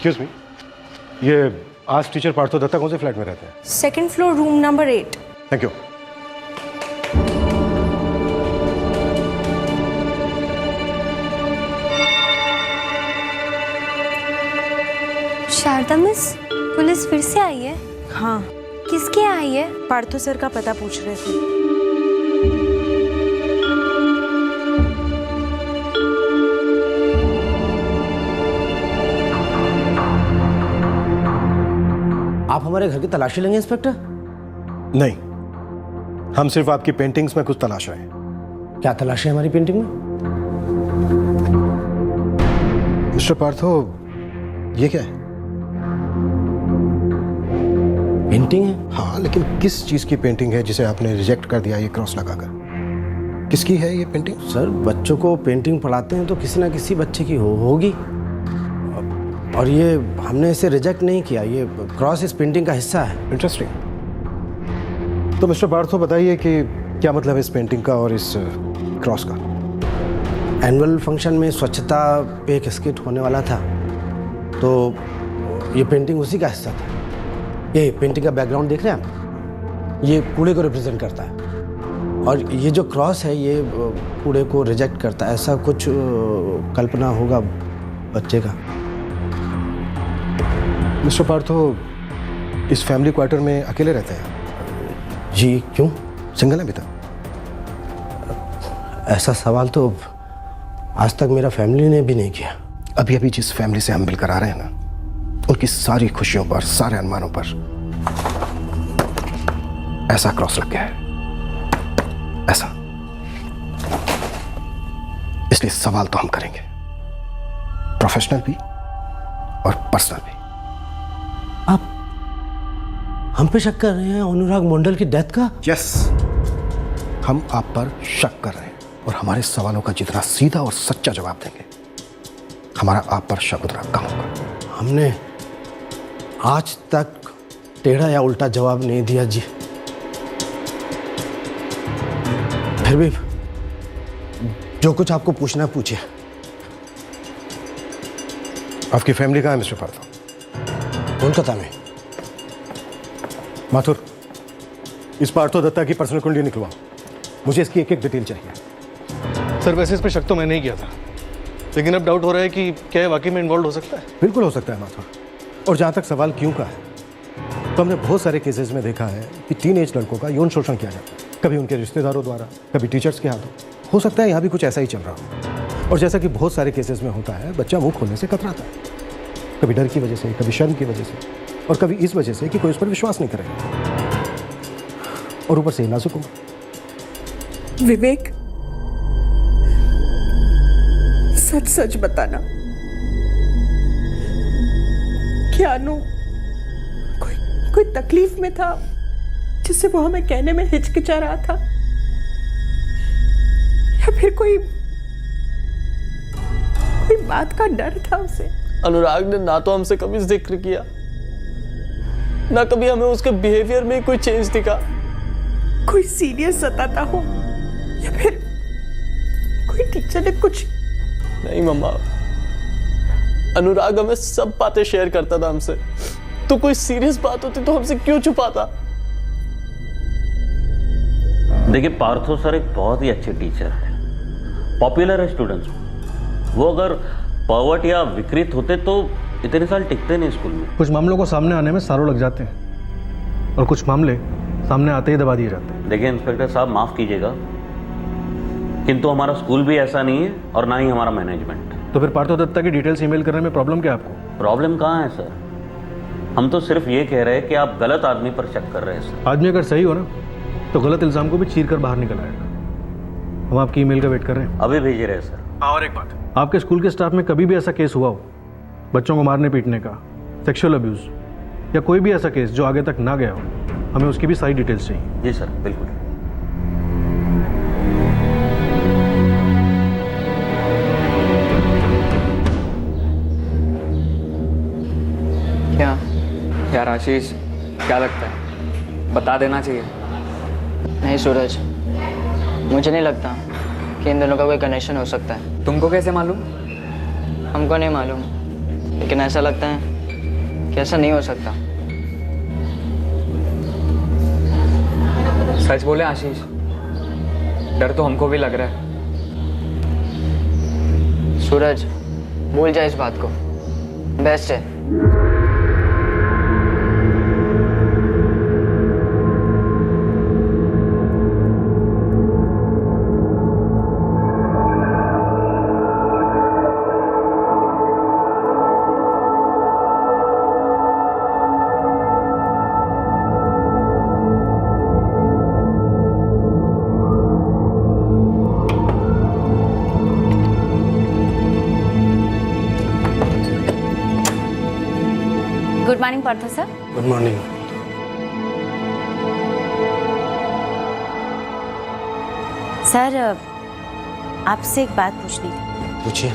Speaker 15: एक्सक्यूज मी, ये आज टीचर पार्थो दत्ता कौन से फ्लैट में रहते हैं?
Speaker 17: 2nd floor, room number 8।
Speaker 15: Thank you.
Speaker 4: Sharda miss, police फिर से आई है?
Speaker 17: हाँ।
Speaker 4: किसके आई है?
Speaker 17: पार्थो सर का पता पूछ रहे थे।
Speaker 16: आप हमारे घर की तलाशी लेंगे इंस्पेक्टर?
Speaker 15: नहीं, हम सिर्फ आपकी पेंटिंग्स में कुछ तलाश रहे हैं।
Speaker 16: क्या तलाशी है हमारी पेंटिंग में?
Speaker 15: मिस्टर पार्थो, ये क्या है?
Speaker 16: पेंटिंग है?
Speaker 15: हाँ, लेकिन किस चीज की पेंटिंग है जिसे आपने रिजेक्ट कर दिया ये क्रॉस लगाकर? किसकी है ये पेंटिंग?
Speaker 16: सर, बच्चों को पेंटिंग पढ़ाते हैं तो किसी ना किसी बच्चे की होगी, और ये हमने इसे रिजेक्ट नहीं किया, ये क्रॉस इस पेंटिंग का हिस्सा है।
Speaker 15: इंटरेस्टिंग। तो मिस्टर पार्थो बताइए कि क्या मतलब है इस पेंटिंग का और इस क्रॉस का?
Speaker 16: एनुअल फंक्शन में स्वच्छता पे एक स्किट होने वाला था, तो ये पेंटिंग उसी का हिस्सा था। ये पेंटिंग का बैकग्राउंड देख रहे हैं आप, ये कूड़े को रिप्रेजेंट करता है, और ये जो क्रॉस है ये कूड़े को रिजेक्ट करता है। ऐसा कुछ कल्पना होगा बच्चे का।
Speaker 15: मिस्टर पार्थो, इस फैमिली क्वार्टर में अकेले रहते हैं?
Speaker 16: जी, क्यों?
Speaker 15: सिंगल है अभी तक?
Speaker 16: ऐसा सवाल तो आज तक मेरा फैमिली ने भी नहीं किया।
Speaker 15: अभी अभी जिस फैमिली से हम मिलकर आ रहे हैं ना, उनकी सारी खुशियों पर, सारे अनुमानों पर ऐसा क्रॉस लग गया है, ऐसा। इसलिए सवाल तो हम करेंगे, प्रोफेशनल भी और पर्सनल भी।
Speaker 16: आप हम पे शक कर रहे हैं अनुराग मंडल की डेथ का?
Speaker 15: यस, हम आप पर शक कर रहे हैं, और हमारे सवालों का जितना सीधा और सच्चा जवाब देंगे, हमारा आप पर शक उतना कम होगा।
Speaker 16: हमने आज तक टेढ़ा या उल्टा जवाब नहीं दिया जी, फिर भी जो कुछ आपको पूछना पूछिए।
Speaker 15: आपकी फैमिली कहाँ है मिस्टर पार्थो?
Speaker 16: कोलकाता में।
Speaker 15: माथुर, इस पार्थो दत्ता की पर्सनल कुंडली निकलवाओ, मुझे इसकी एक एक डिटेल चाहिए। सर, वैसे इस पर शक तो मैंने ही किया था, लेकिन अब डाउट हो रहा है कि क्या वाकई में इन्वॉल्व हो सकता है? बिल्कुल हो सकता है माथुर। और जहाँ तक सवाल क्यों का है, तो हमने बहुत सारे केसेस में देखा है कि टीनेज लड़कों का यौन शोषण किया जाता है, कभी उनके रिश्तेदारों द्वारा, कभी टीचर्स के हाथों। हो सकता है यहाँ भी कुछ ऐसा ही चल रहा हो, और जैसा कि बहुत सारे केसेस में होता है, बच्चा मुंह खोलने से कतराता है, कभी डर की वजह से, कभी शर्म की वजह से, और कभी इस वजह से कि कोई उस पर विश्वास नहीं करेगा, और ऊपर से नाजुक होगा।
Speaker 14: विवेक, सच सच बताना, क्या अनु कोई तकलीफ में था जिससे वो हमें कहने में हिचकिचा रहा था, या फिर कोई बात का डर था उसे?
Speaker 20: अनुराग ने ना तो हमसे कभी जिक्र किया, ना कभी हमें उसके बिहेवियर में कोई चेंज दिखा।
Speaker 14: कोई सीरियस सताता हो, या फिर कोई टीचर ने कुछ?
Speaker 20: नहीं मम्मा, अनुराग हमें सब बातें शेयर करता था हमसे, तो कोई सीरियस बात होती तो हमसे क्यों छुपाता?
Speaker 10: देखिए, पार्थो सर एक बहुत ही अच्छे टीचर है, पॉपुलर है स्टूडेंट्स में। वो अगर पर्वर्ट या विकृत होते तो इतने साल टिकते नहीं स्कूल में।
Speaker 15: कुछ मामलों को सामने आने में सालों लग जाते हैं, और कुछ मामले सामने आते ही दबा दिए जाते हैं।
Speaker 10: देखिए इंस्पेक्टर साहब, माफ कीजिएगा, किंतु हमारा स्कूल भी ऐसा नहीं है और ना ही हमारा मैनेजमेंट।
Speaker 15: तो फिर पार्थो दत्ता की डिटेल्स ईमेल करने में प्रॉब्लम क्या आपको?
Speaker 10: प्रॉब्लम कहाँ है सर? हम तो सिर्फ ये कह रहे हैं कि आप गलत आदमी पर शक कर रहे हैं सर।
Speaker 15: आदमी अगर सही हो ना, तो गलत इल्जाम को भी चीर कर बाहर निकल आएगा। हम आपकी ईमेल का वेट कर रहे हैं।
Speaker 10: अभी भेज रहे हैं सर।
Speaker 15: और एक बात, आपके स्कूल के स्टाफ में कभी भी ऐसा केस हुआ हो, बच्चों को मारने पीटने का, सेक्सुअल अब्यूज, या कोई भी ऐसा केस जो आगे तक ना गया हो, हमें उसकी भी सारी डिटेल्स चाहिए।
Speaker 10: जी सर, बिल्कुल।
Speaker 8: क्या यार आशीष, क्या लगता है, बता देना चाहिए?
Speaker 12: नहीं सूरज, मुझे नहीं लगता कि इन दोनों का कोई कनेक्शन हो सकता है।
Speaker 8: तुमको कैसे मालूम?
Speaker 12: हमको नहीं मालूम, लेकिन ऐसा लगता है कि ऐसा नहीं हो सकता।
Speaker 8: सच बोले आशीष, डर तो हमको भी लग रहा है।
Speaker 12: सूरज, भूल जा इस बात को, बेस्ट है।
Speaker 7: Morning Partho sir.
Speaker 16: Good morning.
Speaker 7: Sir आपसे एक बात पूछनी थी।
Speaker 16: पूछिए।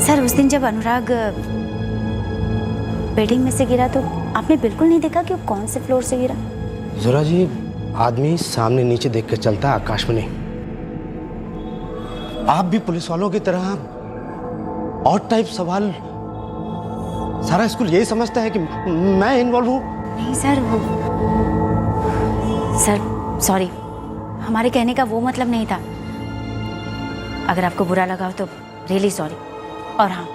Speaker 7: सर उस दिन जब अनुराग बिल्डिंग में से गिरा तो आपने बिल्कुल नहीं देखा कि वो कौन से फ्लोर से गिरा?
Speaker 16: जोरा जी, आदमी सामने नीचे देख कर चलता है, आकाश में नहीं। आप भी पुलिस वालों की तरह और टाइप सवाल, सारा स्कूल यही समझता है कि मैं इन्वॉल्व हूँ।
Speaker 7: नहीं सर, वो सर सॉरी, हमारे कहने का वो मतलब नहीं था। अगर आपको बुरा लगा हो तो रियली सॉरी। और हाँ,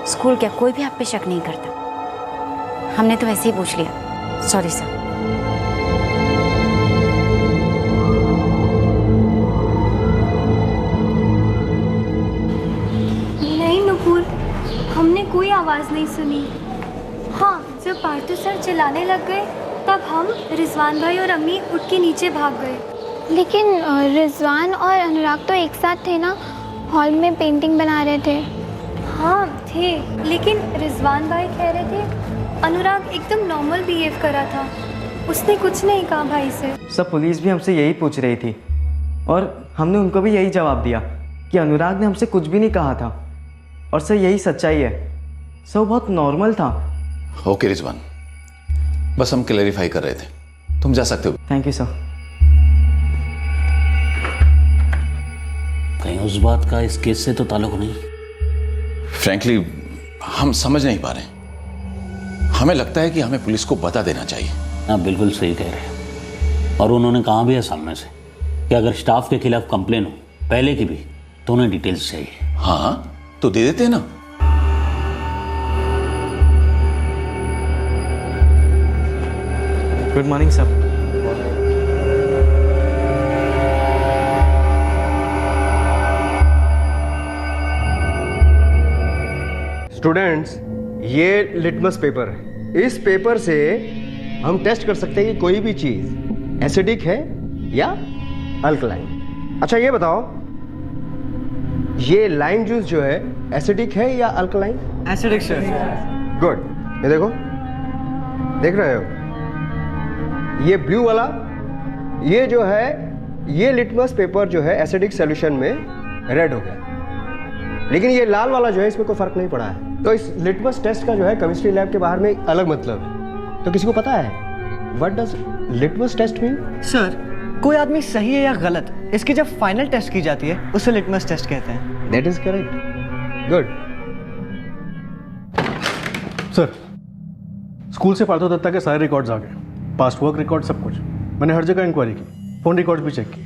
Speaker 7: स्कूल क्या कोई भी आप पे शक नहीं करता, हमने तो ऐसे ही पूछ लिया। Sorry sir.
Speaker 4: नहीं नुपुर, हमने कोई आवाज़ नहीं सुनी। हाँ, जब पार्थो सर चिल्लाने लग गए तब हम, रिजवान भाई और अम्मी उठ के नीचे भाग गए।
Speaker 21: लेकिन रिजवान और अनुराग तो एक साथ थे ना, हॉल में पेंटिंग बना रहे थे।
Speaker 4: हाँ थे, लेकिन रिजवान भाई कह रहे थे अनुराग एकदम नॉर्मल बिहेव करा था, उसने कुछ नहीं कहा भाई से।
Speaker 2: सब पुलिस भी हमसे यही पूछ रही थी और हमने उनको भी यही जवाब दिया कि अनुराग ने हमसे कुछ भी नहीं कहा था और सर यही सच्चाई है। सब बहुत नॉर्मल था।
Speaker 9: ओके रिजवान, बस हम क्लैरिफाई कर रहे थे, तुम जा सकते हो।
Speaker 2: Thank you sir.
Speaker 10: कहीं उस बात का इस केस से तो ताल्लुक नहीं?
Speaker 9: फ्रैंकली हम समझ नहीं पा रहे। हमें लगता है कि हमें पुलिस को बता देना चाहिए।
Speaker 10: हाँ बिल्कुल सही कह रहे हैं। और उन्होंने कहा भी है सामने से कि अगर स्टाफ के खिलाफ कंप्लेन हो, पहले की भी, तो उन्हें डिटेल्स चाहिए।
Speaker 9: हाँ तो दे देते हैं ना।
Speaker 2: Good morning sir.
Speaker 22: स्टूडेंट्स, ये लिटमस पेपर है। इस पेपर से हम टेस्ट कर सकते हैं कि कोई भी चीज एसिडिक है या अल्कलाइन। अच्छा ये बताओ, ये लाइम जूस जो है एसिडिक है या अल्कलाइन?
Speaker 2: Acidic sir.
Speaker 22: गुड। ये देखो, देख रहे हो, ये ब्लू वाला, ये जो है, ये लिटमस पेपर जो है एसिडिक सॉल्यूशन में रेड हो गया, लेकिन ये लाल वाला जो है इसमें कोई फर्क नहीं पड़ा है। तो इस लिटमस टेस्ट का जो है केमिस्ट्री लैब के बाहर में अलग मतलब है। तो किसी को पता है what does litmus test mean?
Speaker 2: Sir, कोई आदमी सही है या गलत, इसकी जब फाइनल टेस्ट की जाती है उसे लिटमस टेस्ट कहते हैं।
Speaker 22: That is correct. Good.
Speaker 15: Sir, school से पार्थो दत्ता के सारे रिकॉर्ड्स आ गए, पास्ट वर्क रिकॉर्ड, सब कुछ। मैंने हर जगह इंक्वायरी की, फोन रिकॉर्ड्स भी चेक किए।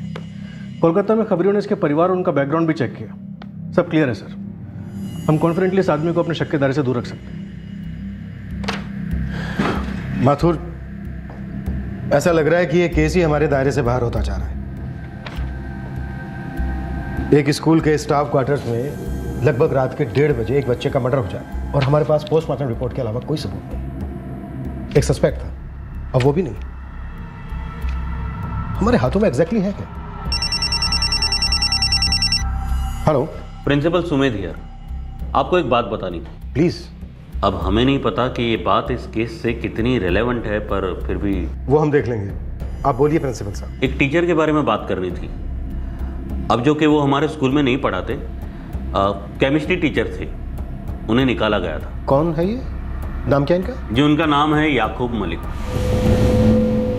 Speaker 15: कोलकाता में खबरियों ने इसके परिवार और उनका बैकग्राउंड भी चेक किया, सब क्लियर है सर। हम कॉन्फिडेंटली इस आदमी को अपने शक के दायरे से दूर रख सकते हैं। माथुर, ऐसा लग रहा है कि ये केस ही हमारे दायरे से बाहर होता जा रहा है। एक स्कूल के स्टाफ क्वार्टर्स में लगभग रात के 1:30 बजे एक बच्चे का मर्डर हो जाए और हमारे पास पोस्टमार्टम रिपोर्ट के अलावा कोई सबूत नहीं। एक सस्पेक्ट था, अब वो भी नहीं। हमारे हाथों में एग्जैक्टली है क्या? हेलो,
Speaker 10: प्रिंसिपल सुमेध हियर, आपको एक बात बतानी थी।
Speaker 15: प्लीज।
Speaker 10: अब हमें नहीं पता कि ये बात इस केस से कितनी रेलेवेंट है, पर फिर भी
Speaker 15: वो हम देख लेंगे। आप बोलिए प्रिंसिपल साहब।
Speaker 10: एक टीचर के बारे में बात करनी थी। अब जो कि वो हमारे स्कूल में नहीं पढ़ाते, केमिस्ट्री टीचर थे, उन्हें निकाला गया था।
Speaker 15: कौन है ये? नाम क्या इनका?
Speaker 10: जी, उनका नाम है याकूब मलिक।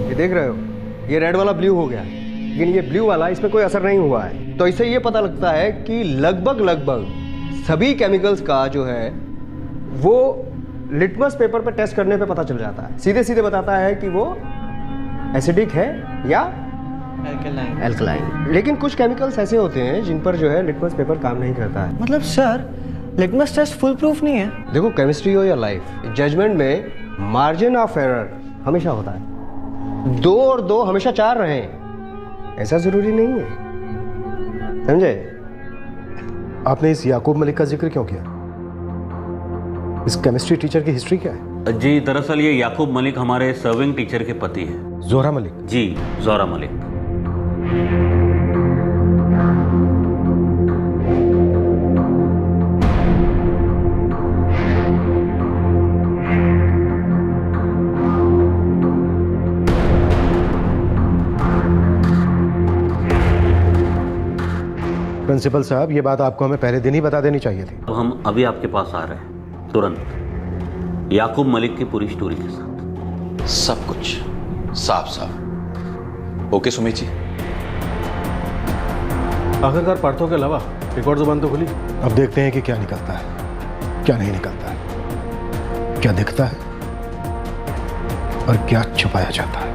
Speaker 22: ये देख रहे हो, ये रेड वाला ब्लू हो गया, लेकिन ये ब्लू वाला इसमें कोई असर नहीं हुआ है। तो इससे ये पता लगता है कि लगभग सभी केमिकल्स का जो है वो लिटमस पेपर पर टेस्ट करने पे पता चल जाता है। सीधे सीधे बताता है कि वो एसिडिक है या अल्कलाइन। लेकिन कुछ केमिकल्स ऐसे होते हैं जिन पर जो है लिटमस पेपर काम नहीं करता है।
Speaker 2: मतलब sir, litmus test foolproof नहीं है।
Speaker 22: देखो, केमिस्ट्री हो या लाइफ, जजमेंट में मार्जिन ऑफ एरर हमेशा होता है। 2 और 2 हमेशा 4 रहे, ऐसा जरूरी नहीं है, समझे?
Speaker 15: आपने इस याकूब मलिक का जिक्र क्यों किया? इस केमिस्ट्री टीचर की हिस्ट्री क्या है?
Speaker 10: जी, दरअसल ये याकूब मलिक हमारे सर्विंग टीचर के पति हैं।
Speaker 15: जोहरा मलिक?
Speaker 10: जी, जोहरा मलिक।
Speaker 15: प्रिंसिपल साहब, ये बात आपको हमें पहले दिन ही बता देनी चाहिए थी।
Speaker 10: अब हम अभी आपके पास आ रहे हैं तुरंत याकूब मलिक की पूरी स्टोरी के साथ।
Speaker 9: सब कुछ साफ साफ। ओके सुमित जी।
Speaker 15: आखिरकार पार्थो के अलावा एक और जुबान तो खुली। अब देखते हैं कि क्या निकलता है, क्या नहीं निकलता है, क्या दिखता है और क्या छुपाया जाता है।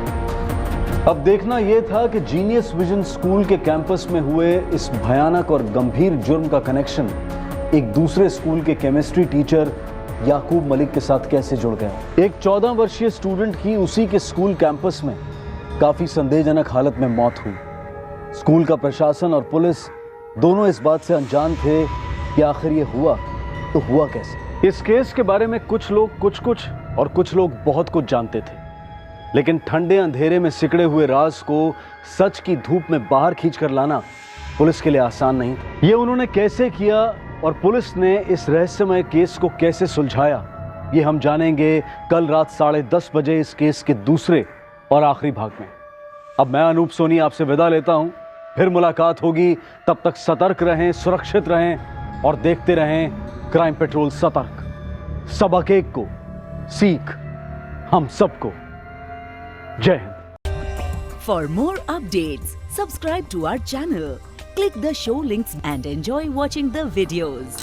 Speaker 3: अब देखना यह था कि जीनियस विजन स्कूल के कैंपस में हुए इस भयानक और गंभीर जुर्म का कनेक्शन एक दूसरे स्कूल के केमिस्ट्री टीचर याकूब मलिक के साथ कैसे जुड़ गया। एक 14 वर्षीय स्टूडेंट की उसी के स्कूल कैंपस में काफी संदेहजनक हालत में मौत हुई। स्कूल का प्रशासन और पुलिस दोनों इस बात से अनजान थे कि आखिर ये हुआ तो हुआ कैसे। इस केस के बारे में कुछ लोग कुछ और कुछ लोग बहुत कुछ जानते थे, लेकिन ठंडे अंधेरे में सिकड़े हुए राज को सच की धूप में बाहर खींचकर लाना पुलिस के लिए आसान नहीं था। ये उन्होंने कैसे किया और पुलिस ने इस रहस्यमय केस को कैसे सुलझाया, ये हम जानेंगे कल रात 10:30 बजे इस केस के दूसरे और आखिरी भाग में। अब मैं अनूप सोनी आपसे विदा लेता हूं, फिर मुलाकात होगी। तब तक सतर्क रहें, सुरक्षित रहें और देखते रहें क्राइम पेट्रोल सतर्क। सबक एक को सीख हम सबको। जय Hind.
Speaker 1: For more updates, subscribe to our channel, click the show links and enjoy watching the videos.